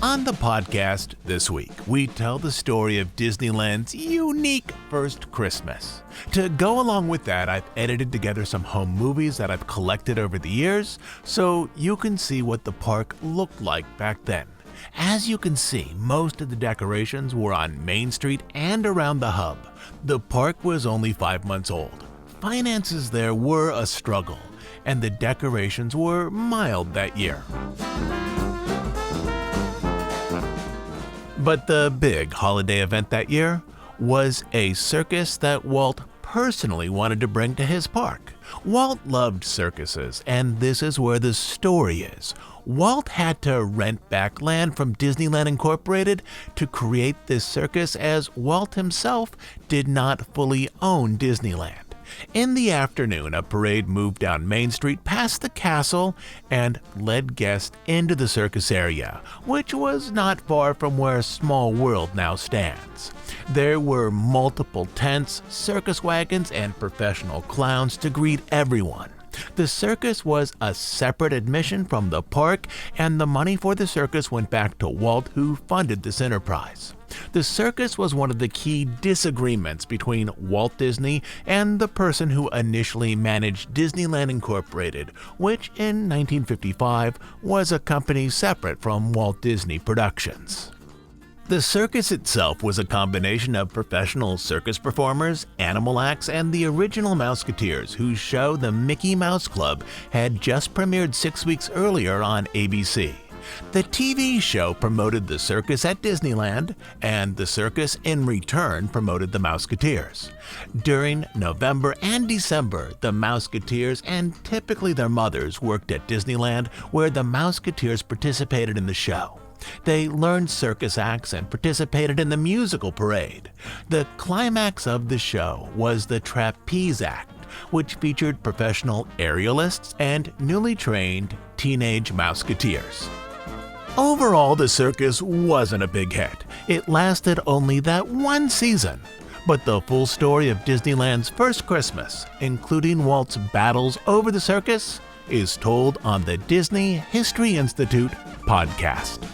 On the podcast this week, we tell the story of Disneyland's unique first Christmas. To go along with that, I've edited together some home movies that I've collected over the years so you can see what the park looked like back then. As you can see, most of the decorations were on Main Street and around the hub. The park was only 5 months old. Finances there were a struggle, and the decorations were mild that year. But the big holiday event that year was a circus that Walt personally wanted to bring to his park. Walt loved circuses, and this is where the story is. Walt had to rent back land from Disneyland Incorporated to create this circus, as Walt himself did not fully own Disneyland. In the afternoon, a parade moved down Main Street past the castle and led guests into the circus area, which was not far from where Small World now stands. There were multiple tents, circus wagons, and professional clowns to greet everyone. The circus was a separate admission from the park, and the money for the circus went back to Walt, who funded this enterprise. The circus was one of the key disagreements between Walt Disney and the person who initially managed Disneyland Incorporated, which in 1955 was a company separate from Walt Disney Productions. The circus itself was a combination of professional circus performers, animal acts, and the original Mouseketeers, whose show, The Mickey Mouse Club, had just premiered 6 weeks earlier on ABC. The TV show promoted the circus at Disneyland, and the circus in return promoted the Mouseketeers. During November and December, the Mouseketeers and typically their mothers worked at Disneyland, where the Mouseketeers participated in the show. They learned circus acts and participated in the musical parade. The climax of the show was the Trapeze Act, which featured professional aerialists and newly trained teenage Mouseketeers. Overall, the circus wasn't a big hit. It lasted only that one season. But the full story of Disneyland's first Christmas, including Walt's battles over the circus, is told on the Disney History Institute podcast.